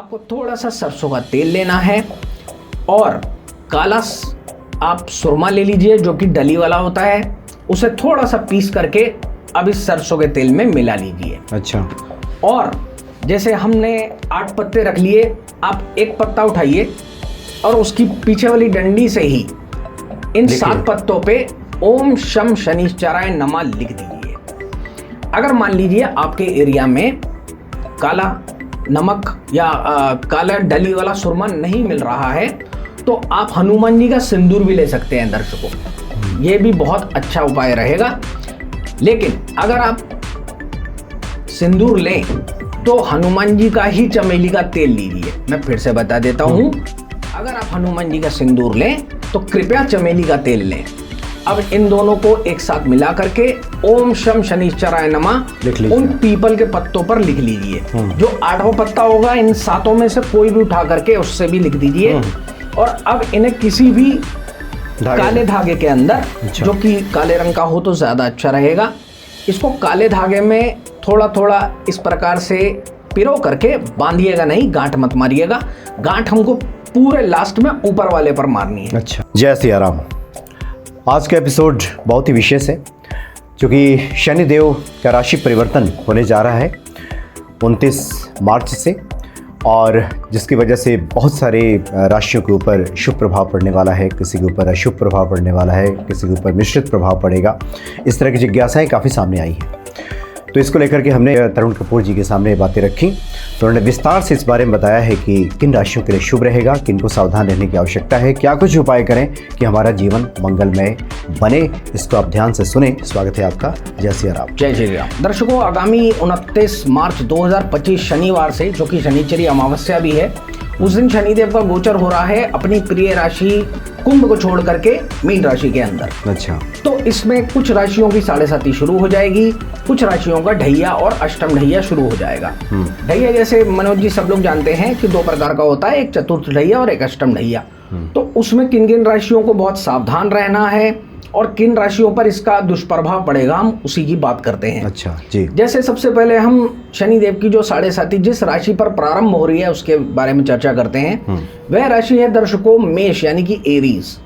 आपको थोड़ा सा सरसों का तेल लेना है और काला आप सुरमा ले लीजिए जो कि डली वाला होता है, उसे थोड़ा सा पीस करके अब इस सरसों के तेल में मिला लीजिए। अच्छा। और जैसे हमने 8 पत्ते रख लिए, आप एक पत्ता उठाइए और उसकी पीछे वाली डंडी से ही इन 7 पत्तों पे ओम शम शनिश्चराय नमः लिख दीजिए। अगर मान लीजिए आपके एरिया में काला नमक या काला डली वाला सुरमा नहीं मिल रहा है तो आप हनुमान जी का सिंदूर भी ले सकते हैं दर्शकों, ये भी बहुत अच्छा उपाय रहेगा। लेकिन अगर आप सिंदूर लें तो हनुमान जी का ही चमेली का तेल लीजिए। मैं फिर से बता देता हूँ, अगर आप हनुमान जी का सिंदूर लें तो कृपया चमेली का तेल लें। अब इन दोनों को एक साथ मिला करके ओम शम शनिश्चराय नमः उन पीपल के पत्तों पर लिख लीजिए। जो 8वां पत्ता होगा इन 7 में से कोई भी उठा करके उससे भी लिख दीजिए। और अब इन्हें किसी भी काले धागे के अंदर, जो कि काले रंग का हो तो ज़्यादा अच्छा रहेगा, इसको काले धागे में थोड़ा थोड़ा इस प्रकार से पिरो करके बांधिएगा, नहीं गांठ मत मारिएगा। गांठ हमको पूरे लास्ट में ऊपर वाले पर मारनी है। अच्छा। जय सिया राम। आज का एपिसोड बहुत ही विशेष है क्योंकि शनिदेव का राशि परिवर्तन होने जा रहा है 29 मार्च से, और जिसकी वजह से बहुत सारे राशियों के ऊपर शुभ प्रभाव पड़ने वाला है, किसी के ऊपर अशुभ प्रभाव पड़ने वाला है, किसी के ऊपर मिश्रित प्रभाव पड़ेगा। इस तरह की जिज्ञासाएं काफ़ी सामने आई हैं। तो इसको लेकर के हमने तरुण कपूर जी के सामने बातें रखी, तो उन्होंने विस्तार से इस बारे में बताया है कि किन राशियों के लिए शुभ रहेगा, किन को सावधान रहने की आवश्यकता है, क्या कुछ उपाय करें कि हमारा जीवन मंगलमय बने। इसको आप ध्यान से सुने। स्वागत है आपका। जय सिया राम। जय श्री राम। दर्शकों, आगामी 29 मार्च 2025 शनिवार से, जो कि शनिचरी अमावस्या भी है, उस दिन शनिदेव का गोचर हो रहा है अपनी प्रिय राशि कुंभ को छोड़ करके मीन राशि के अंदर। अच्छा। तो इसमें कुछ राशियों की 7.5 शुरू हो जाएगी, कुछ राशियों का ढैया और अष्टम ढैया शुरू हो जाएगा। ढैया जैसे मनोज जी सब लोग जानते हैं कि 2 प्रकार का होता है, एक चतुर्थ ढैया और एक अष्टम ढैया। तो उसमें किन किन राशियों को बहुत सावधान रहना है और किन राशियों पर इसका दुष्प्रभाव पड़ेगा, हम उसी की बात करते हैं। अच्छा जी। जैसे सबसे पहले हम शनिदेव की जो 7.5 जिस राशि पर प्रारंभ हो रही है उसके बारे में चर्चा करते हैं। वह राशि है दर्शकों मेष, यानी कि एरीज,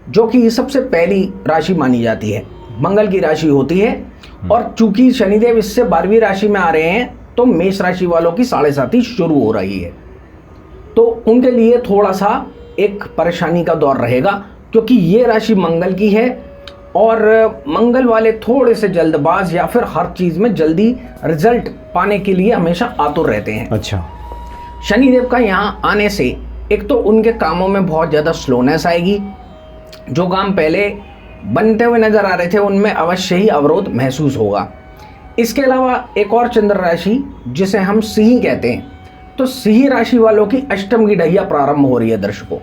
जो कि सबसे पहली राशि मानी जाती है, मंगल की राशि होती है। और चूंकि शनिदेव इससे 12वीं राशि में आ रहे हैं तो मेष राशि वालों की 7.5 शुरू हो रही है। तो उनके लिए थोड़ा सा एक परेशानी का दौर रहेगा क्योंकि ये राशि मंगल की है और मंगल वाले थोड़े से जल्दबाज या फिर हर चीज में जल्दी रिजल्ट पाने के लिए हमेशा आतुर रहते हैं। अच्छा। शनिदेव का यहाँ आने से एक तो उनके कामों में बहुत ज़्यादा स्लोनेस आएगी, जो काम पहले बनते हुए नजर आ रहे थे उनमें अवश्य ही अवरोध महसूस होगा। इसके अलावा एक और चंद्र राशि जिसे हम सिंह कहते हैं, तो सिंह राशि वालों की अष्टम की ढैया प्रारंभ हो रही है। दर्शकों,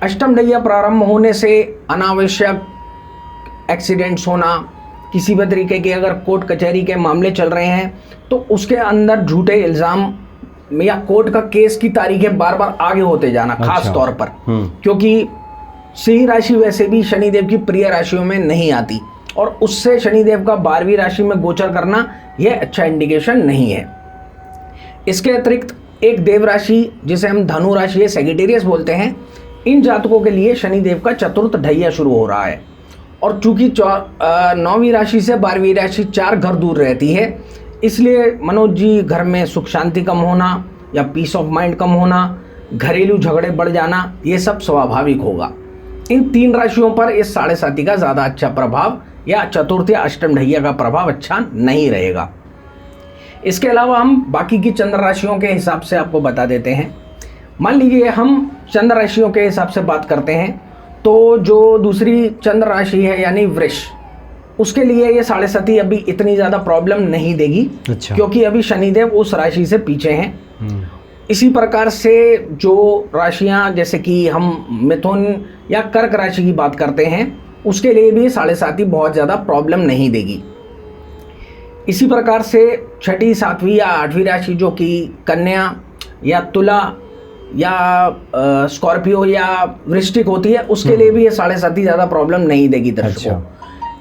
अष्टम ढैया प्रारंभ होने से अनावश्यक एक्सीडेंट्स होना, किसी भी तरीके के अगर कोर्ट कचहरी के मामले चल रहे हैं तो उसके अंदर झूठे इल्ज़ाम या कोर्ट का केस की तारीखें बार बार आगे होते जाना। खास तौर पर क्योंकि सिंह राशि वैसे भी शनिदेव की प्रिय राशियों में नहीं आती और उससे शनिदेव का 12वीं राशि में गोचर करना यह अच्छा इंडिकेशन नहीं है। इसके अतिरिक्त एक देव राशि जिसे हम धनु राशि या सेजिटेरियस बोलते हैं, इन जातकों के लिए शनिदेव का चतुर्थ ढैया शुरू हो रहा है। और चूंकि 9वीं राशि से 12वीं राशि 4 घर दूर रहती है, इसलिए मनोज जी घर में सुख शांति कम होना या पीस ऑफ माइंड कम होना, घरेलू झगड़े बढ़ जाना, ये सब स्वाभाविक होगा। इन 3 राशियों पर इस 7.5 का ज़्यादा अच्छा प्रभाव या चतुर्थ या अष्टम ढैया का प्रभाव अच्छा नहीं रहेगा। इसके अलावा हम बाकी की चंद्र राशियों के हिसाब से आपको बता देते हैं। मान लीजिए हम चंद्र राशियों के हिसाब से बात करते हैं तो जो दूसरी चंद्र राशि है यानी वृष, उसके लिए ये 7.5 अभी इतनी ज़्यादा प्रॉब्लम नहीं देगी। अच्छा। क्योंकि अभी शनिदेव उस राशि से पीछे हैं। इसी प्रकार से जो राशियां जैसे कि हम मिथुन या कर्क राशि की बात करते हैं उसके लिए भी 7.5 बहुत ज़्यादा प्रॉब्लम नहीं देगी। इसी प्रकार से 6ठी, 7वीं या 8वीं राशि जो कि कन्या या तुला या स्कॉर्पियो या वृश्चिक होती है, उसके लिए भी ये 7.5 ज़्यादा प्रॉब्लम नहीं देगी दर्शकों।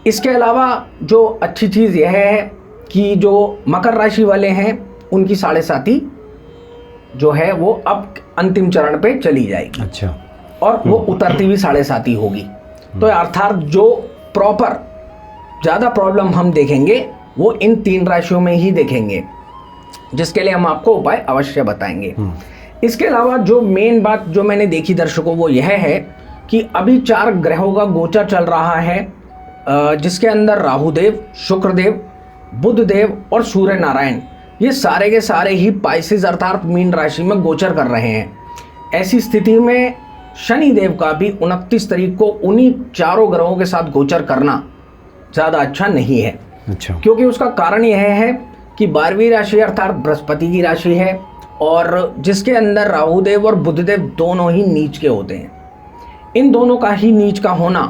इसके अलावा जो अच्छी चीज़ यह है कि जो मकर राशि वाले हैं उनकी 7.5 जो है वो अब अंतिम चरण पे चली जाएगी। अच्छा। और वो उतरती भी 7.5 ही होगी। तो अर्थात जो प्रॉपर ज़्यादा प्रॉब्लम हम देखेंगे वो इन 3 राशियों में ही देखेंगे, जिसके लिए हम आपको उपाय अवश्य बताएंगे। इसके अलावा जो मेन बात जो मैंने देखी दर्शकों वो यह है कि अभी 4 ग्रहों का गोचर चल रहा है, जिसके अंदर राहुदेव, शुक्रदेव, बुधदेव और सूर्य नारायण, ये सारे के सारे ही पाइसेस अर्थात मीन राशि में गोचर कर रहे हैं। ऐसी स्थिति में शनिदेव का भी 29 तारीख को उन्हीं 4 ग्रहों के साथ गोचर करना ज़्यादा अच्छा नहीं है। अच्छा। क्योंकि उसका कारण यह है कि 12वीं राशि अर्थात बृहस्पति की राशि है और जिसके अंदर राहुदेव और बुधदेव दोनों ही नीच के होते हैं। इन दोनों का ही नीच का होना,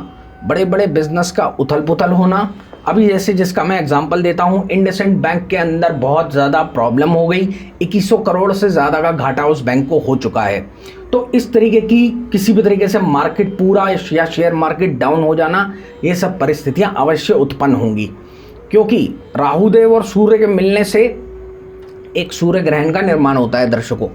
बड़े बड़े बिजनेस का उथल पुथल होना, अभी जैसे जिसका मैं एग्जांपल देता हूँ, इंडसइंड बैंक के अंदर बहुत ज़्यादा प्रॉब्लम हो गई, 2100 करोड़ से ज़्यादा का घाटा उस बैंक को हो चुका है। तो इस तरीके की किसी भी तरीके से मार्केट पूरा या शेयर मार्केट डाउन हो जाना, ये सब परिस्थितियाँ अवश्य उत्पन्न होंगी। क्योंकि राहुदेव और सूर्य के मिलने से एक सूर्य ग्रहण का निर्माण होता है दर्शकों,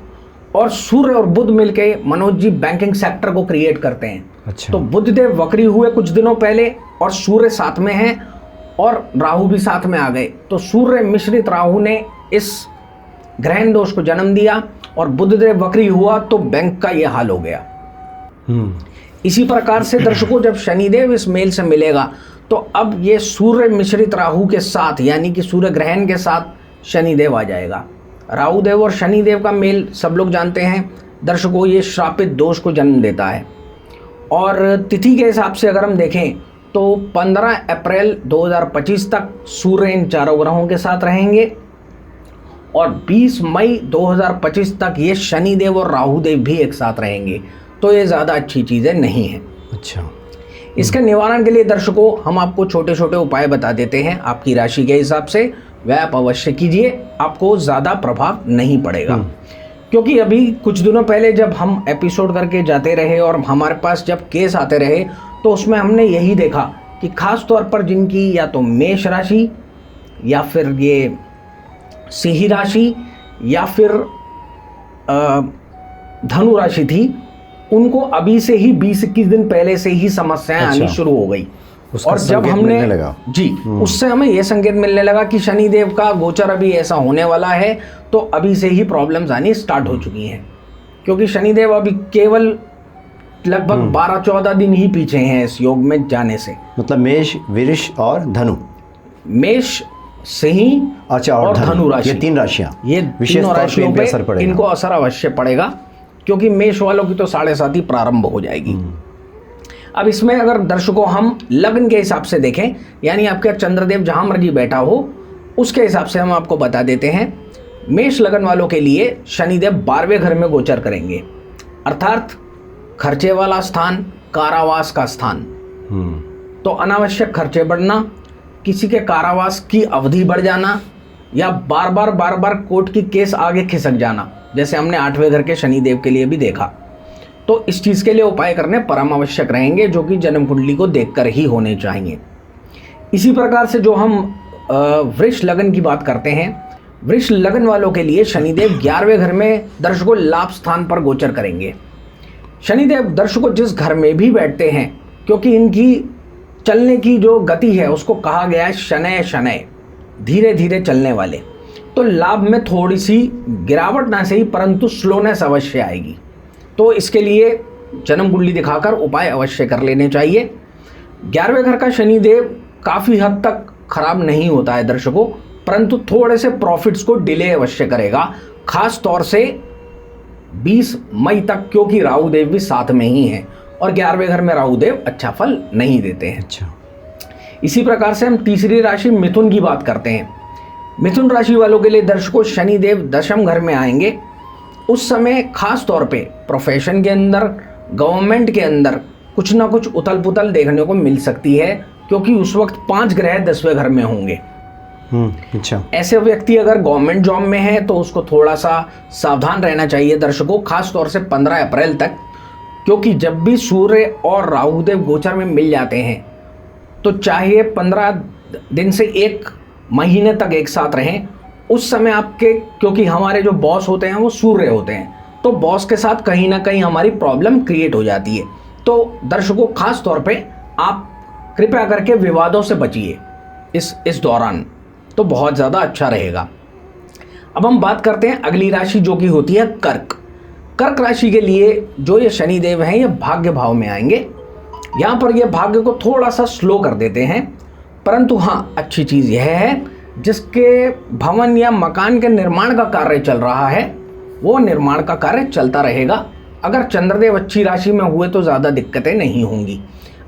और सूर्य और बुध मिलके मनोज जी बैंकिंग सेक्टर को क्रिएट करते हैं। अच्छा। तो बुधदेव वक्री हुए कुछ दिनों पहले और सूर्य साथ में है और राहु भी साथ में आ गए, तो सूर्य मिश्रित राहु ने इस ग्रहण दोष को जन्म दिया और बुधदेव वक्री हुआ तो बैंक का यह हाल हो गया। इसी प्रकार से दर्शकों जब शनिदेव इस मेल से मिलेगा तो अब ये सूर्य मिश्रित राहु के साथ यानी कि सूर्य ग्रहण के साथ शनिदेव आ जाएगा। राहुदेव और शनिदेव का मेल सब लोग जानते हैं दर्शकों, ये श्रापित दोष को जन्म देता है। और तिथि के हिसाब से अगर हम देखें तो 15 अप्रैल 2025 तक सूर्य इन 4 ग्रहों के साथ रहेंगे और 20 मई 2025 तक ये शनिदेव और राहुदेव भी एक साथ रहेंगे। तो ये ज़्यादा अच्छी चीज़ें नहीं हैं। अच्छा। इसके निवारण के लिए दर्शकों हम आपको छोटे छोटे उपाय बता देते हैं आपकी राशि के हिसाब से, वह आप अवश्य कीजिए, आपको ज़्यादा प्रभाव नहीं पड़ेगा। क्योंकि अभी कुछ दिनों पहले जब हम एपिसोड करके जाते रहे और हमारे पास जब केस आते रहे तो उसमें हमने यही देखा कि खास तौर पर जिनकी या तो मेष राशि या फिर ये सिंह राशि या फिर धनु राशि थी, उनको अभी से ही 20-21 दिन पहले से ही समस्याएं आनी शुरू हो गई। और जब हमने जी उससे हमें यह संकेत मिलने लगा कि शनिदेव का गोचर अभी ऐसा होने वाला है, तो अभी से ही प्रॉब्लम्स आनी स्टार्ट हो चुकी हैं। क्योंकि शनिदेव अभी केवल लगभग 12-14 दिन ही पीछे हैं इस योग में जाने से। मतलब मेष, वृष और धनु। मेष, सिंह अच्छा और धनु राशि, ये 3 राशियां, ये तीनों राशियों पे असर पड़ेगा। इनको असर अवश्य पड़ेगा क्योंकि मेष वालों की तो 7.5 ही प्रारंभ हो जाएगी। अब इसमें अगर दर्शकों हम लग्न के हिसाब से देखें, यानी आपका चंद्रदेव जहां मर्जी बैठा हो उसके हिसाब से हम आपको बता देते हैं। मेष लगन वालों के लिए शनिदेव 12वें घर में गोचर करेंगे, अर्थात खर्चे वाला स्थान, कारावास का स्थान। तो अनावश्यक खर्चे बढ़ना, किसी के कारावास की अवधि बढ़ जाना या बार बार कोर्ट की केस आगे खिसक जाना, जैसे हमने 8वें घर के शनिदेव के लिए भी देखा। तो इस चीज़ के लिए उपाय करने परम आवश्यक रहेंगे, जो कि जन्म कुंडली को देखकर ही होने चाहिए। इसी प्रकार से जो हम वृष लगन की बात करते हैं, वृष लगन वालों के लिए शनिदेव 11वें घर में दर्शकों लाभ स्थान पर गोचर करेंगे। शनिदेव दर्शकों जिस घर में भी बैठते हैं, क्योंकि इनकी चलने की जो गति है उसको कहा गया है शनय शनय, धीरे धीरे चलने वाले, तो लाभ में थोड़ी सी गिरावट ना सही परंतु स्लोनेस अवश्य आएगी। तो इसके लिए जन्म कुंडली दिखाकर उपाय अवश्य कर लेने चाहिए। 11वें घर का शनिदेव काफ़ी हद तक खराब नहीं होता है दर्शकों, परंतु थोड़े से प्रॉफिट्स को डिले अवश्य करेगा, खास तौर से 20 मई तक, क्योंकि राहुदेव भी साथ में ही हैं और 11वें घर में राहुदेव अच्छा फल नहीं देते हैं। अच्छा। इसी प्रकार से हम तीसरी राशि मिथुन की बात करते हैं। मिथुन राशि वालों के लिए दर्शकों शनिदेव 10वें घर में आएंगे। उस समय खास तौर पे प्रोफेशन के अंदर, गवर्नमेंट के अंदर कुछ ना कुछ उथल पुथल देखने को मिल सकती है, क्योंकि उस वक्त 5 ग्रह 10वें घर में होंगे। अच्छा। ऐसे व्यक्ति अगर गवर्नमेंट जॉब में है तो उसको थोड़ा सा सावधान रहना चाहिए दर्शकों, खास तौर से 15 अप्रैल तक, क्योंकि जब भी सूर्य और राहुदेव गोचर में मिल जाते हैं तो चाहे 15 दिन से 1 महीने तक एक साथ रहें, उस समय आपके, क्योंकि हमारे जो बॉस होते हैं वो सूर्य होते हैं, तो बॉस के साथ कहीं ना कहीं हमारी प्रॉब्लम क्रिएट हो जाती है। तो दर्शकों, खास तौर पे आप कृपया करके विवादों से बचिए इस दौरान, तो बहुत ज़्यादा अच्छा रहेगा। अब हम बात करते हैं अगली राशि, जो कि होती है कर्क। कर्क राशि के लिए जो ये शनिदेव हैं, ये भाग्य भाव में आएंगे। यहाँ पर ये भाग्य को थोड़ा सा स्लो कर देते हैं, परंतु हाँ, अच्छी चीज़ यह है जिसके भवन या मकान के निर्माण का कार्य चल रहा है, वो निर्माण का कार्य चलता रहेगा। अगर चंद्रदेव अच्छी राशि में हुए तो ज़्यादा दिक्कतें नहीं होंगी।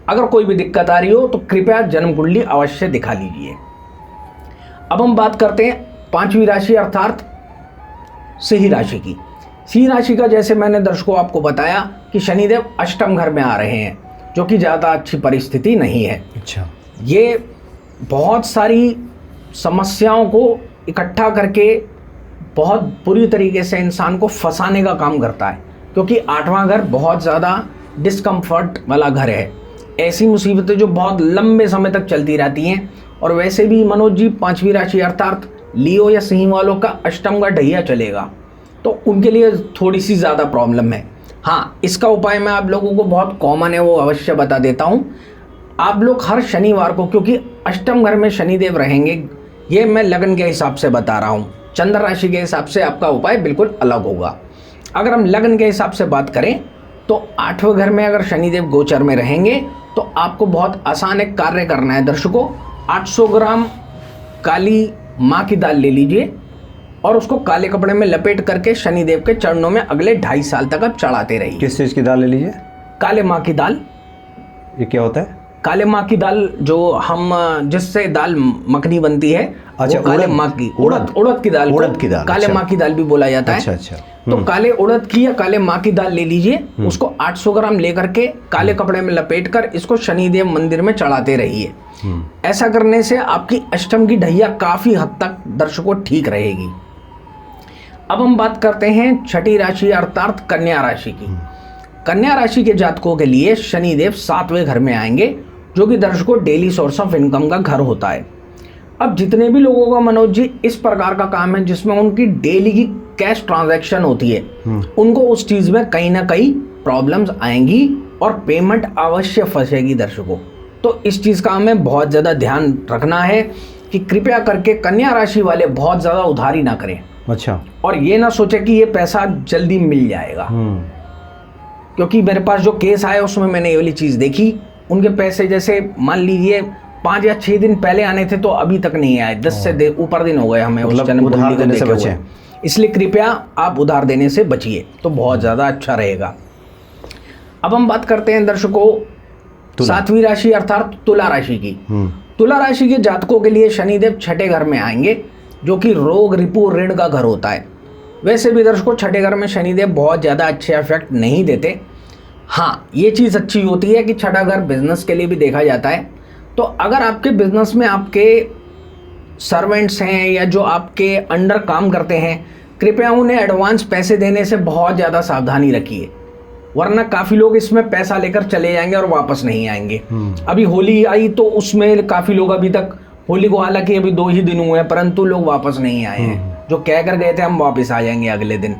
अगर कोई भी दिक्कत आ रही हो तो कृपया जन्म कुंडली अवश्य दिखा लीजिए। अब हम बात करते हैं 5वीं राशि अर्थात सिंह राशि की। सिंह राशि का, जैसे मैंने दर्शकों आपको बताया कि शनिदेव अष्टम घर में आ रहे हैं, जो कि ज़्यादा अच्छी परिस्थिति नहीं है। अच्छा। ये बहुत सारी समस्याओं को इकट्ठा करके बहुत बुरी तरीके से इंसान को फंसाने का काम करता है, क्योंकि 8वां घर बहुत ज़्यादा डिस्कम्फर्ट वाला घर है। ऐसी मुसीबतें जो बहुत लंबे समय तक चलती रहती हैं। और वैसे भी मनोज जी, 5वीं राशि अर्थात लियो या सिंह वालों का अष्टम का ढैया चलेगा, तो उनके लिए थोड़ी सी ज़्यादा प्रॉब्लम है। हाँ, इसका उपाय मैं आप लोगों को बहुत कॉमन है, वो अवश्य बता देता हूँ। आप लोग हर शनिवार को, क्योंकि अष्टम घर में शनिदेव रहेंगे, ये मैं लगन के हिसाब से बता रहा हूँ, चंद्र राशि के हिसाब से आपका उपाय बिल्कुल अलग होगा। अगर हम लगन के हिसाब से बात करें तो 8वें घर में अगर शनिदेव गोचर में रहेंगे तो आपको बहुत आसान एक कार्य करना है। दर्शकों, 800 ग्राम काली माँ की दाल ले लीजिए और उसको काले कपड़े में लपेट करके शनिदेव के चरणों में अगले 2.5 साल तक आप चढ़ाते रहिए। किस चीज़ की दाल ले लीजिए? काले माँ की दाल। ये क्या होता है? काले माँ की दाल, जो हम जिससे दाल मखनी बनती है, अच्छा, वो काले माँ की, उड़द की दाल, काले अच्छा। माँ की दाल भी बोला जाता है। अच्छा अच्छा। तो काले उड़द की या काले माँ की दाल ले लीजिए, उसको 800 ग्राम लेकर के काले कपड़े में लपेटकर इसको शनिदेव मंदिर में चढ़ाते रहिए। ऐसा करने से आपकी अष्टम की ढैया काफी हद तक दर्शकों ठीक रहेगी। अब हम बात करते हैं 6ठी राशि अर्थात कन्या राशि की। कन्या राशि के जातकों के लिए शनिदेव 7वें घर में आएंगे, जो कि दर्शकों डेली सोर्स ऑफ इनकम का घर होता है। अब जितने भी लोगों का मनोज जी इस प्रकार का काम है जिसमें उनकी डेली की कैश ट्रांजैक्शन होती है, उनको उस चीज में कहीं ना कहीं प्रॉब्लम्स आएंगी और पेमेंट अवश्य फंसेगी दर्शकों। तो इस चीज का हमें बहुत ज्यादा ध्यान रखना है कि कृपया करके कन्या राशि वाले बहुत ज्यादा उधारी ना करें। अच्छा। और ये ना सोचे कि ये पैसा जल्दी मिल जाएगा, क्योंकि मेरे पास जो केस आया उसमें मैंने ये वाली चीज देखी। उनके पैसे जैसे मान लीजिए 5 या 6 दिन पहले आने थे तो अभी तक नहीं आए, 10 से ऊपर दिन हो गए हमें उस जन्म उधार देने से बचें। इसलिए कृपया आप उधार देने से बचिए, तो बहुत ज़्यादा अच्छा रहेगा। अब हम बात करते हैं दर्शकों 7वीं राशि अर्थात तुला राशि की। तुला राशि के जातकों के लिए शनिदेव 6ठे घर में आएंगे, जो कि रोग रिपु ऋण का घर होता है। वैसे भी दर्शकों 6ठे घर में शनिदेव बहुत ज़्यादा अच्छे इफेक्ट नहीं देते। हाँ, ये चीज़ अच्छी होती है कि 6ठा घर बिजनेस के लिए भी देखा जाता है। तो अगर आपके बिजनेस में आपके सर्वेंट्स हैं या जो आपके अंडर काम करते हैं, कृपया उन्हें एडवांस पैसे देने से बहुत ज़्यादा सावधानी रखिए, वरना काफ़ी लोग इसमें पैसा लेकर चले जाएंगे और वापस नहीं आएंगे। अभी होली आई तो उसमें काफ़ी लोग अभी तक, होली को हालांकि अभी 2 ही दिन हुए हैं, परंतु लोग वापस नहीं आए हैं। जो कह कर गए थे हम वापस आ जाएंगे अगले दिन।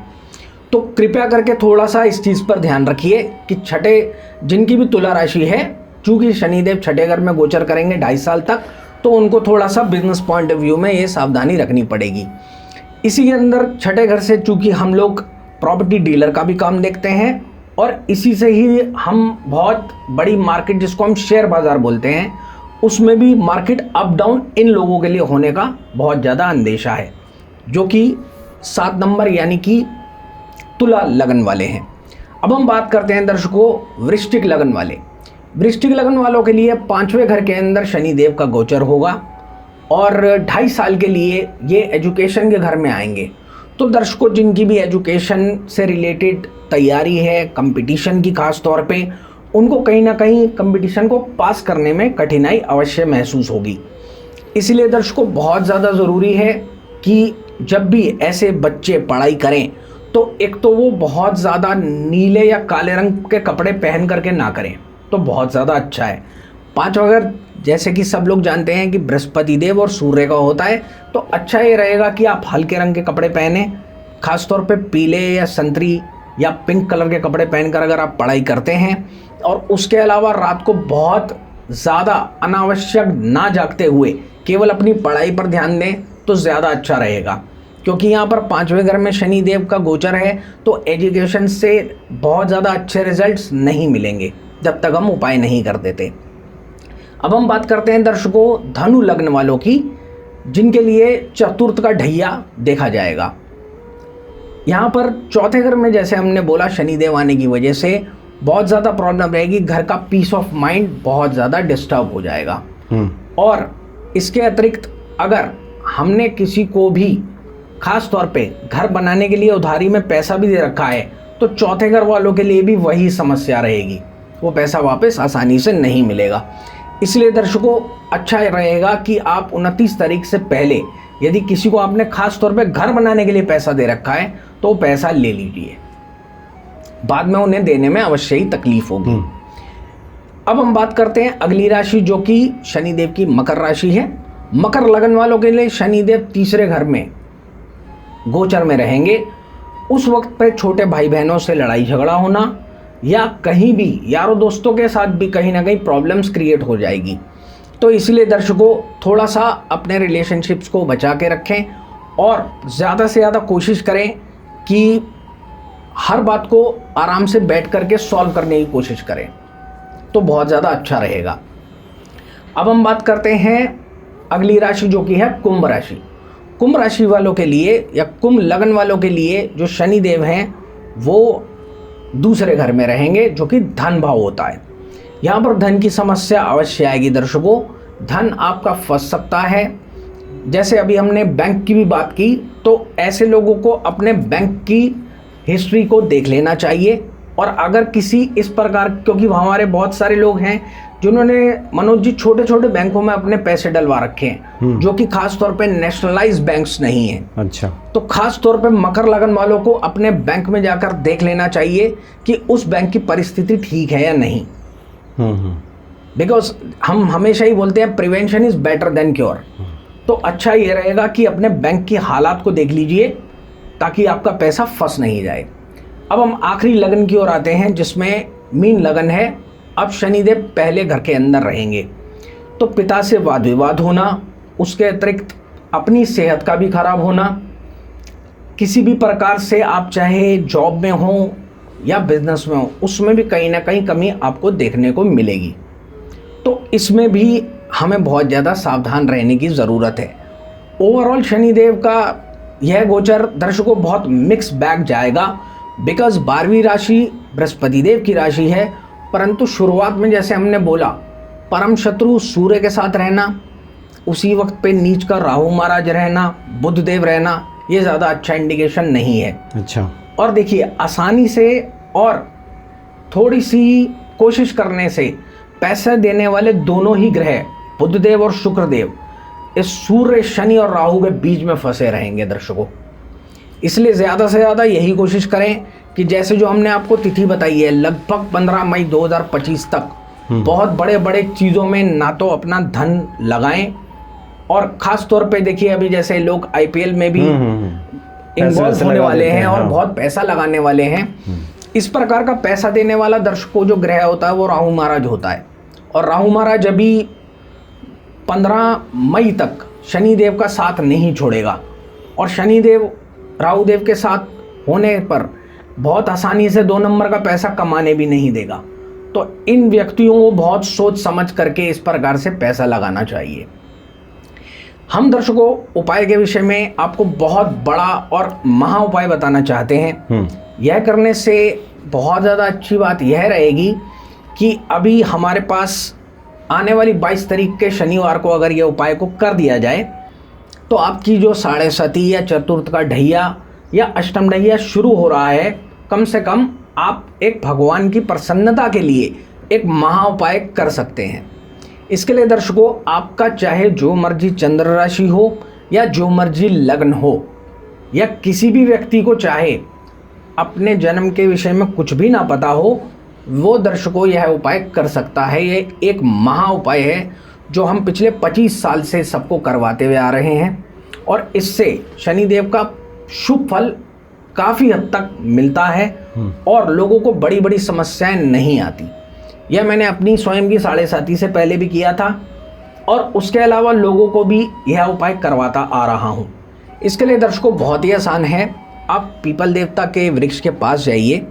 तो कृपया करके थोड़ा सा इस चीज़ पर ध्यान रखिए कि 6ठे, जिनकी भी तुला राशि है, चूँकि शनिदेव 6ठे घर में गोचर करेंगे 2.5 साल तक, तो उनको थोड़ा सा बिजनेस पॉइंट ऑफ व्यू में ये सावधानी रखनी पड़ेगी। इसी के अंदर 6ठे घर से चूँकि हम लोग प्रॉपर्टी डीलर का भी काम देखते हैं और इसी से ही हम बहुत बड़ी मार्केट, जिसको हम शेयर बाज़ार बोलते हैं, उसमें भी मार्केट अप डाउन इन लोगों के लिए होने का बहुत ज़्यादा अंदेशा है, जो कि 7 नंबर यानी कि तुला लगन वाले हैं। अब हम बात करते हैं दर्शकों वृश्चिक लगन वाले। वृश्चिक लगन वालों के लिए 5वें घर के अंदर शनिदेव का गोचर होगा और 2.5 साल के लिए ये एजुकेशन के घर में आएंगे। तो दर्शकों जिनकी भी एजुकेशन से रिलेटेड तैयारी है, कंपटीशन की खास तौर पे, उनको कहीं ना कहीं कंपटीशन को पास करने में कठिनाई अवश्य महसूस होगी। इसलिए दर्शकों बहुत ज़्यादा ज़रूरी है कि जब भी ऐसे बच्चे पढ़ाई करें तो एक तो वो बहुत ज़्यादा नीले या काले रंग के कपड़े पहन करके ना करें, तो बहुत ज़्यादा अच्छा है। 5वां घर जैसे कि सब लोग जानते हैं कि बृहस्पति देव और सूर्य का होता है, तो अच्छा ये रहेगा कि आप हल्के रंग के कपड़े पहने, खासतौर पे पीले या संतरी या पिंक कलर के कपड़े पहनकर अगर आप पढ़ाई करते हैं। और उसके अलावा रात को बहुत ज़्यादा अनावश्यक ना जागते हुए केवल अपनी पढ़ाई पर ध्यान दें तो ज़्यादा अच्छा रहेगा, क्योंकि यहाँ पर 5वें घर में शनि देव का गोचर है, तो एजुकेशन से बहुत ज़्यादा अच्छे रिजल्ट्स नहीं मिलेंगे जब तक हम उपाय नहीं कर देते। अब हम बात करते हैं दर्शकों धनु लग्न वालों की, जिनके लिए चतुर्थ का ढैया देखा जाएगा। यहाँ पर चौथे घर में जैसे हमने बोला शनिदेव आने की वजह से बहुत ज़्यादा प्रॉब्लम रहेगी, घर का पीस ऑफ माइंड बहुत ज़्यादा डिस्टर्ब हो जाएगा। और इसके अतिरिक्त अगर हमने किसी को भी खास तौर पे घर बनाने के लिए उधारी में पैसा भी दे रखा है, तो चौथे घर वालों के लिए भी वही समस्या रहेगी, वो पैसा वापस आसानी से नहीं मिलेगा। इसलिए दर्शकों अच्छा रहेगा कि आप 29 तारीख से पहले यदि किसी को आपने खास तौर पे घर बनाने के लिए पैसा दे रखा है तो पैसा ले लीजिए, बाद में उन्हें देने में अवश्य ही तकलीफ होगी। अब हम बात करते हैं अगली राशि जो कि शनिदेव की मकर राशि है। मकर लगन वालों के लिए शनिदेव तीसरे घर में गोचर में रहेंगे। उस वक्त पे छोटे भाई बहनों से लड़ाई झगड़ा होना या कहीं भी यारों दोस्तों के साथ भी कहीं ना कहीं प्रॉब्लम्स क्रिएट हो जाएगी, तो इसलिए दर्शकों थोड़ा सा अपने रिलेशनशिप्स को बचा के रखें और ज़्यादा से ज़्यादा कोशिश करें कि हर बात को आराम से बैठ करके सॉल्व करने की कोशिश करें, तो बहुत ज़्यादा अच्छा रहेगा। अब हम बात करते हैं अगली राशि जो कि है कुंभ राशि। कुंभ राशि वालों के लिए या कुंभ लगन वालों के लिए जो शनि देव हैं वो दूसरे घर में रहेंगे, जो कि धन भाव होता है। यहाँ पर धन की समस्या अवश्य आएगी दर्शकों, धन आपका फंस सकता है। जैसे अभी हमने बैंक की भी बात की, तो ऐसे लोगों को अपने बैंक की हिस्ट्री को देख लेना चाहिए। और अगर किसी इस प्रकार, क्योंकि हमारे बहुत सारे लोग हैं जिन्होंने मनोज जी छोटे छोटे बैंकों में अपने पैसे डलवा रखे हैं, जो कि खास तौर पे नेशनलाइज बैंक्स नहीं हैं। अच्छा, तो खास तौर पे मकर लगन वालों को अपने बैंक में जाकर देख लेना चाहिए कि उस बैंक की परिस्थिति ठीक है या नहीं। बिकॉज हम हमेशा ही बोलते हैं prevention is better than cure, तो अच्छा ये रहेगा कि अपने बैंक की हालात को देख लीजिए ताकि आपका पैसा फंस नहीं जाए। अब हम आखिरी लगन की ओर आते हैं जिसमें मीन लगन है। अब शनिदेव पहले घर के अंदर रहेंगे, तो पिता से वाद विवाद होना, उसके अतिरिक्त अपनी सेहत का भी खराब होना, किसी भी प्रकार से आप चाहे जॉब में हो या बिजनेस में हो उसमें भी कहीं ना कहीं कमी आपको देखने को मिलेगी। तो इसमें भी हमें बहुत ज़्यादा सावधान रहने की ज़रूरत है। ओवरऑल शनिदेव का यह गोचर दर्शकों बहुत मिक्स बैग जाएगा, बिकॉज 12वीं राशि बृहस्पति देव की राशि है, परंतु शुरुआत में जैसे हमने बोला परम शत्रु सूर्य के साथ रहना, उसी वक्त पे नीच का राहु महाराज रहना, बुध देव रहना, ये ज़्यादा अच्छा इंडिकेशन नहीं है। अच्छा, और देखिए आसानी से और थोड़ी सी कोशिश करने से पैसे देने वाले दोनों ही ग्रह बुध देव और शुक्र देव इस सूर्य शनि और राहु के बीच में फंसे रहेंगे दर्शकों। इसलिए ज़्यादा से ज़्यादा यही कोशिश करें कि जैसे जो हमने आपको तिथि बताई है लगभग 15 मई 2025 तक बहुत बड़े बड़े चीज़ों में ना तो अपना धन लगाएं, और ख़ास तौर पे देखिए अभी जैसे लोग IPL में भी इन्वॉल्व होने वाले हैं और बहुत पैसा लगाने वाले हैं। इस प्रकार का पैसा देने वाला दर्शकों जो ग्रह होता है वो राहु महाराज होता है, और राहु महाराज अभी 15 मई तक शनिदेव का साथ नहीं छोड़ेगा, और शनिदेव राहु देव के साथ होने पर बहुत आसानी से 2 नंबर का पैसा कमाने भी नहीं देगा। तो इन व्यक्तियों को बहुत सोच समझ करके इस प्रकार से पैसा लगाना चाहिए। हम दर्शकों उपाय के विषय में आपको बहुत बड़ा और महा उपाय बताना चाहते हैं। यह करने से बहुत ज़्यादा अच्छी बात यह रहेगी कि अभी हमारे पास आने वाली 22 तारीख के शनिवार को अगर यह उपाय को कर दिया जाए तो आपकी जो 7.5 या चतुर्थ का ढैया या अष्टम ढैया शुरू हो रहा है, कम से कम आप एक भगवान की प्रसन्नता के लिए एक महा उपाय कर सकते हैं। इसके लिए दर्शकों आपका चाहे जो मर्जी चंद्र राशि हो या जो मर्जी लग्न हो, या किसी भी व्यक्ति को चाहे अपने जन्म के विषय में कुछ भी ना पता हो, वो दर्शकों यह उपाय कर सकता है। ये एक महा उपाय है जो हम पिछले 25 साल से सबको करवाते हुए आ रहे हैं, और इससे शनिदेव का शुभ फल काफ़ी हद तक मिलता है और लोगों को बड़ी बड़ी समस्याएं नहीं आती। यह मैंने अपनी स्वयं की 7.5 से पहले भी किया था और उसके अलावा लोगों को भी यह उपाय करवाता आ रहा हूँ। इसके लिए दर्शकों बहुत ही आसान है। आप पीपल देवता के वृक्ष के पास जाइए,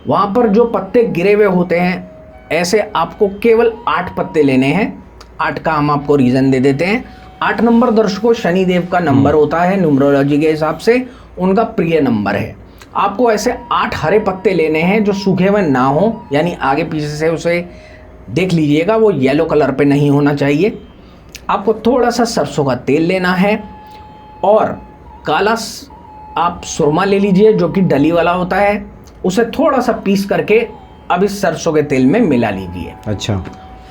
वहाँ पर जो पत्ते गिरे हुए होते हैं, ऐसे आपको केवल 8 पत्ते लेने हैं। 8 का हम आपको रीज़न दे देते हैं। 8 नंबर दर्शकों शनिदेव का नंबर होता है, न्यूमरोलॉजी के हिसाब से उनका प्रिय नंबर है। आपको ऐसे 8 हरे पत्ते लेने हैं जो सूखे हुए ना हो, यानी आगे पीछे से उसे देख लीजिएगा, वो येलो कलर पे नहीं होना चाहिए। आपको थोड़ा सा सरसों का तेल लेना है और काला आप सुरमा ले लीजिए जो कि डली वाला होता है, उसे थोड़ा सा पीस करके अब इस सरसों के तेल में मिला लीजिए। अच्छा।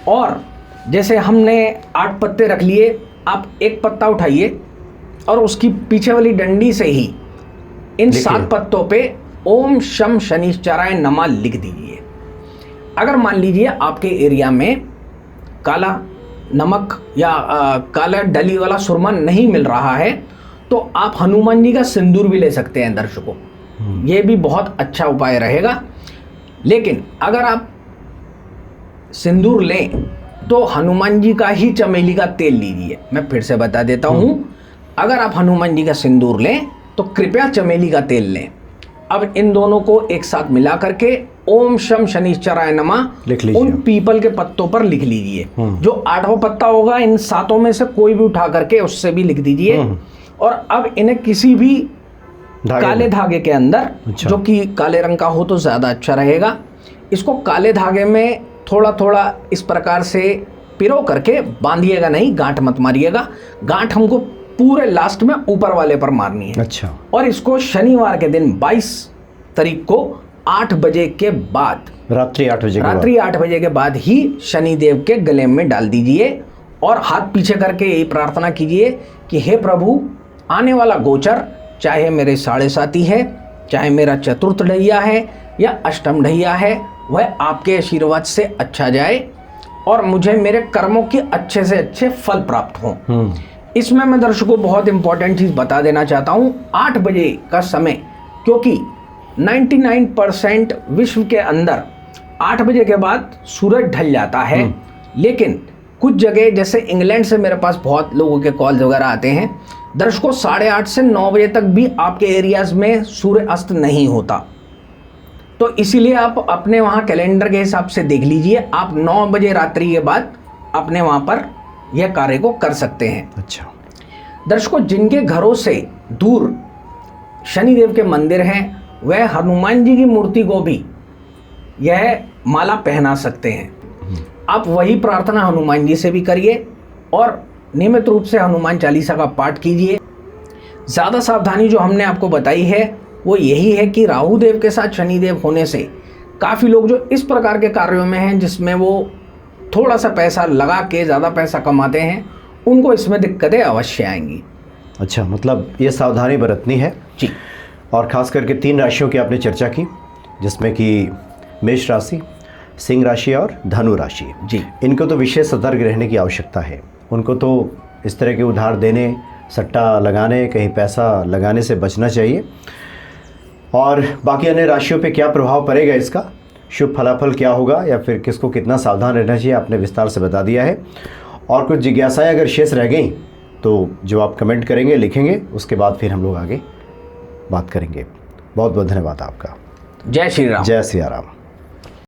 और जैसे हमने 8 पत्ते रख लिए, आप एक पत्ता उठाइए और उसकी पीछे वाली डंडी से ही इन 7 पत्तों पे ओम शम शनिश्चराय नमः लिख दीजिए। अगर मान लीजिए आपके एरिया में काला नमक या काला डली वाला सुरमा नहीं मिल रहा है, तो आप हनुमान जी का सिंदूर भी ले सकते हैं दर्शकों, ये भी बहुत अच्छा उपाय रहेगा। लेकिन अगर आप सिंदूर लें तो हनुमान जी का ही चमेली का तेल लीजिए। मैं फिर से बता देता हूँ, अगर आप हनुमान जी का सिंदूर लें तो कृपया चमेली का तेल लें। अब इन दोनों को एक साथ मिला करके ओम शम शनिश्चराय नमः लिख लीजिए। उन पीपल के पत्तों पर लिख लीजिए। जो 8वां पत्ता होगा इन 7 में से कोई भी उठा करके उससे भी लिख दीजिए। और अब इन्हें किसी भी काले धागे के अंदर, जो कि काले रंग का हो तो ज़्यादा अच्छा रहेगा, इसको काले धागे में थोड़ा थोड़ा इस प्रकार से पिरो करके बांधिएगा, नहीं गांठ मत मारिएगा। गांठ हमको पूरे लास्ट में ऊपर वाले पर मारनी है। अच्छा। और इसको शनिवार के दिन 22 तारीख को 8 बजे के बाद, रात्रि 8 बजे के बाद ही शनिदेव के गले में डाल दीजिए और हाथ पीछे करके यही प्रार्थना कीजिए कि हे प्रभु, आने वाला गोचर चाहे मेरे 7.5 है, चाहे मेरा चतुर्थ ढैया है या अष्टम ढैया है, वह आपके आशीर्वाद से अच्छा जाए और मुझे मेरे कर्मों के अच्छे से अच्छे फल प्राप्त हों। इसमें मैं दर्शकों बहुत इंपॉर्टेंट चीज़ बता देना चाहता हूँ। 8 बजे का समय, क्योंकि 99% विश्व के अंदर 8 बजे के बाद सूरज ढल जाता है, लेकिन कुछ जगह जैसे इंग्लैंड से मेरे पास बहुत लोगों के कॉल वगैरह आते हैं दर्शकों, 8:30 से 9 बजे तक भी आपके एरियाज़ में सूर्य अस्त नहीं होता। तो इसीलिए आप अपने वहाँ कैलेंडर के हिसाब से देख लीजिए, आप 9 बजे रात्रि के बाद अपने वहाँ पर यह कार्य को कर सकते हैं। अच्छा। दर्शकों, जिनके घरों से दूर शनिदेव के मंदिर हैं, वह हनुमान जी की मूर्ति को भी यह माला पहना सकते हैं। आप वही प्रार्थना हनुमान जी से भी करिए और नियमित रूप से हनुमान चालीसा का पाठ कीजिए। ज़्यादा सावधानी जो हमने आपको बताई है वो यही है कि राहु देव के साथ शनिदेव होने से काफ़ी लोग जो इस प्रकार के कार्यों में हैं जिसमें वो थोड़ा सा पैसा लगा के ज़्यादा पैसा कमाते हैं, उनको इसमें दिक्कतें अवश्य आएंगी। अच्छा, मतलब ये सावधानी बरतनी है जी। और ख़ास करके 3 राशियों की आपने चर्चा की, जिसमें कि मेष राशि, सिंह राशि और धनु राशि। जी। इनको तो विशेष सतर्क रहने की आवश्यकता है। उनको तो इस तरह के उधार देने, सट्टा लगाने, कहीं पैसा लगाने से बचना चाहिए। और बाकी अन्य राशियों पे क्या प्रभाव पड़ेगा, इसका शुभ फलाफल क्या होगा या फिर किसको कितना सावधान रहना चाहिए, आपने विस्तार से बता दिया है। और कुछ जिज्ञासाएं अगर शेष रह गई तो जो आप कमेंट करेंगे, लिखेंगे, उसके बाद फिर हम लोग आगे बात करेंगे। बहुत बहुत धन्यवाद आपका। जय श्री राम। जय सिया राम।